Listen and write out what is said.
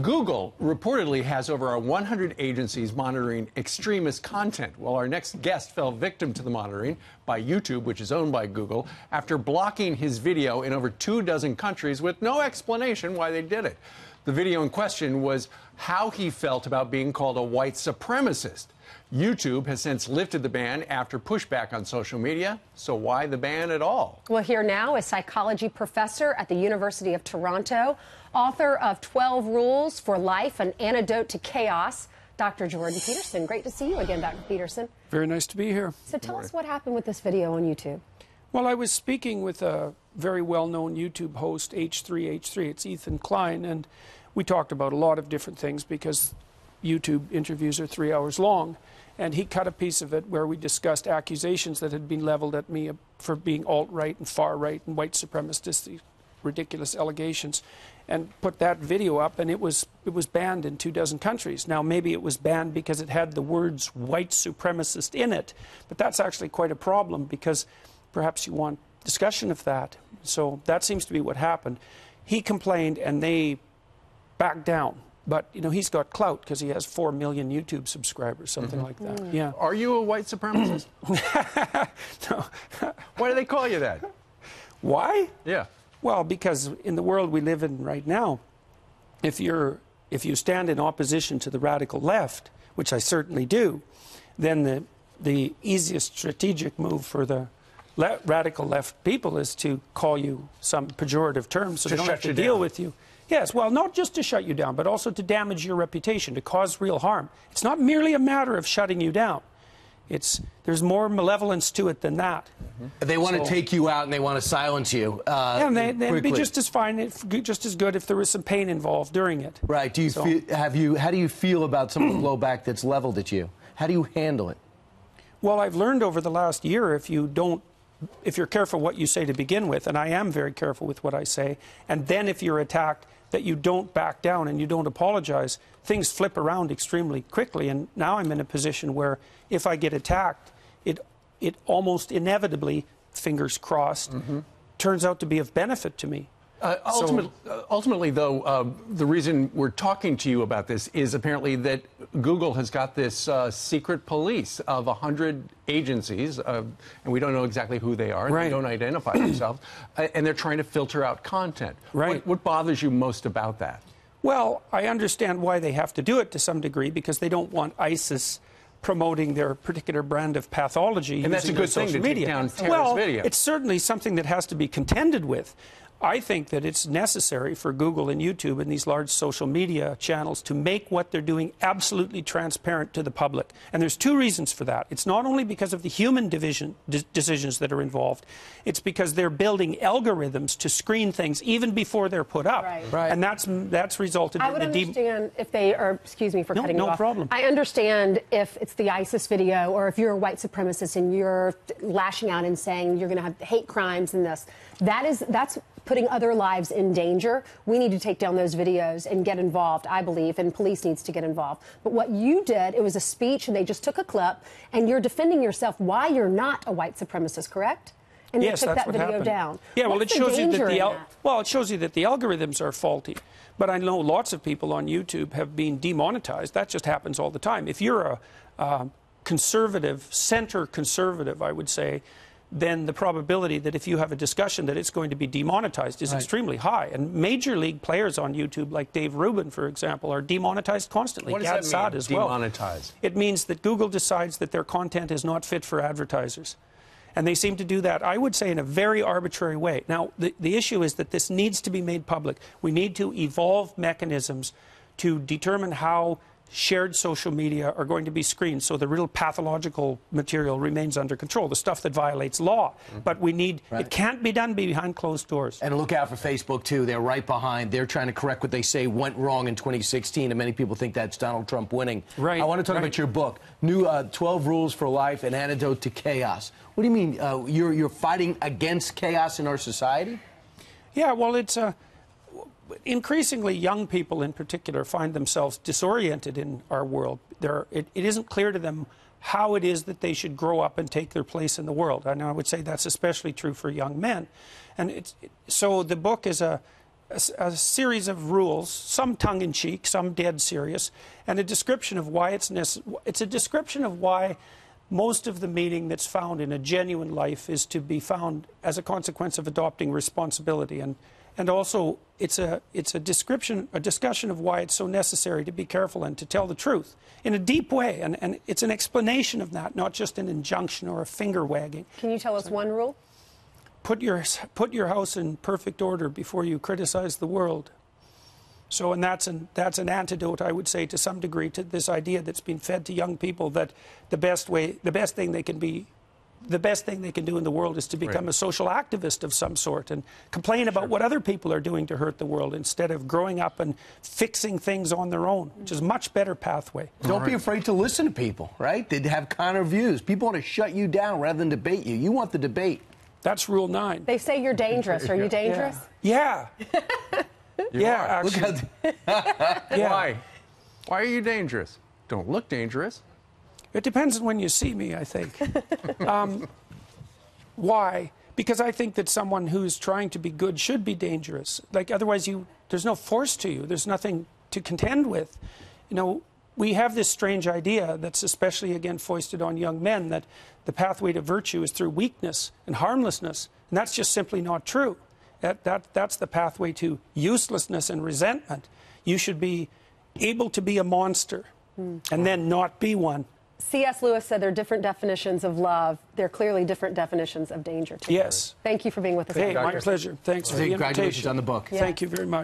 Google reportedly has over 100 agencies monitoring extremist content. Well, our next guest fell victim to the monitoring by YouTube, which is owned by Google, after blocking his video in over 24 countries with no explanation why they did it. The video in question was how he felt about being called a white supremacist. YouTube has since lifted the ban after pushback on social media. So why the ban at all? Well, here now is psychology professor at the University of Toronto, author of 12 Rules for Life, An Antidote to Chaos, Dr. Jordan Peterson. Great to see you again, Dr. Peterson. Very nice to be here. So tell us what happened with this video on YouTube. Well, I was speaking with a very well-known YouTube host, H3H3. It's Ethan Klein, and we talked about a lot of different things because YouTube interviews are 3 hours long. And he cut a piece of it where we discussed accusations that had been leveled at me for being alt-right and far-right and white supremacist, these ridiculous allegations, and put that video up, and it was banned in 24 countries. Now, maybe it was banned because it had the words white supremacist in it, but that's actually quite a problem because perhaps you want discussion of that. So that seems to be what happened. He complained, and they backed down. But, you know, he's got clout because he has 4 million YouTube subscribers, something like that. Yeah. Are you a white supremacist? No. Why do they call you that? Why? Yeah. Well, because in the world we live in right now, if you stand in opposition to the radical left, which I certainly do, then the easiest strategic move for the radical left people is to call you some pejorative terms so they don't have to deal with you. Yes, well, not just to shut you down, but also to damage your reputation, to cause real harm. It's not merely a matter of shutting you down. There's more malevolence to it than that. They want to take you out and they want to silence you. Yeah, and they'd be just as fine, just as good if there was some pain involved during it. Right. Do you how do you feel about some of the blowback that's leveled at you? How do you handle it? Well, I've learned over the last year if you're careful what you say to begin with, and I am very careful with what I say, and then if you're attacked, that you don't back down and you don't apologize, things flip around extremely quickly. And now I'm in a position where if I get attacked, it almost inevitably, fingers crossed, turns out to be of benefit to me. Ultimately, though, the reason we're talking to you about this is apparently that Google has got this secret police of 100 agencies, and we don't know exactly who they are. Right. They don't identify themselves, and they're trying to filter out content. Right. What bothers you most about that? Well, I understand why they have to do it to some degree, because they don't want ISIS promoting their particular brand of pathology. And that's a good thing to take down terrorist videos. It's certainly something that has to be contended with. I think that it's necessary for Google and YouTube and these large social media channels to make what they're doing absolutely transparent to the public. And there's two reasons for that. It's not only because of the human decisions that are involved, it's because they're building algorithms to screen things even before they're put up. Right. And that's resulted in I would understand if they are, excuse me for cutting you off. No problem. I understand if it's the ISIS video or if you're a white supremacist and you're lashing out and saying you're going to have hate crimes and this. That's putting other lives in danger. We need to take down those videos and get involved, I believe, and police needs to get involved. But what you did, it was a speech, and they just took a clip, and you're defending yourself why you're not a white supremacist, correct? And yes, they took that's that what video happened. down. Yeah, well, it What's shows the you that danger it shows you that the algorithms are faulty. But I know lots of people on YouTube have been demonetized. That just happens all the time. If you're a conservative, center conservative, I would say, then the probability that if you have a discussion that it's going to be demonetized is extremely high. And major league players on YouTube, like Dave Rubin, for example, are demonetized constantly. What does that mean, as well. demonetized? It means that Google decides that their content is not fit for advertisers. And they seem to do that, I would say, in a very arbitrary way. Now, the issue is that this needs to be made public. We need to evolve mechanisms to determine how shared social media are going to be screened so the real pathological material remains under control, the stuff that violates law. But we need, it can't be done behind closed doors. And look out for Facebook, too. They're right behind. They're trying to correct what they say went wrong in 2016, and many people think that's Donald Trump winning. Right. I want to talk about your book, New 12 Rules for Life, An Antidote to Chaos. What do you mean? You're fighting against chaos in our society? Yeah, well, it's increasingly young people in particular find themselves disoriented in our world. It isn't clear to them how it is that they should grow up and take their place in the world. And I would say that's especially true for young men. And so the book is a a series of rules, some tongue-in-cheek, some dead serious, and a description of why it's a description of why most of the meaning that's found in a genuine life is to be found as a consequence of adopting responsibility, and also it's a discussion of why it's so necessary to be careful and to tell the truth in a deep way, and it's an explanation of that, not just an injunction or a finger wagging. Can you tell us one rule? Put your house in perfect order before you criticize the world. So, and that's an antidote, I would say, to some degree, to this idea that's been fed to young people that the best thing they can do in the world is to become a social activist of some sort and complain about what other people are doing to hurt the world instead of growing up and fixing things on their own, which is a much better pathway. Don't be afraid to listen to people, right? They have counter views. People want to shut you down rather than debate you. You want the debate. That's rule 9. They say you're dangerous. Are you dangerous? Yeah. Yeah, actually. Yeah. Why? Why are you dangerous? Don't look dangerous. It depends on when you see me, I think. Why? Because I think that someone who's trying to be good should be dangerous. Like, otherwise there's no force to you. There's nothing to contend with. You know, we have this strange idea that's especially, again, foisted on young men, that the pathway to virtue is through weakness and harmlessness. And that's just simply not true. That's the pathway to uselessness and resentment. You should be able to be a monster and then not be one. C.S. Lewis said there are different definitions of love. There are clearly different definitions of danger, too. Yes. Thank you for being with us. Hey, my pleasure. Thanks for the invitation. Congratulations on the book. Thank you very much.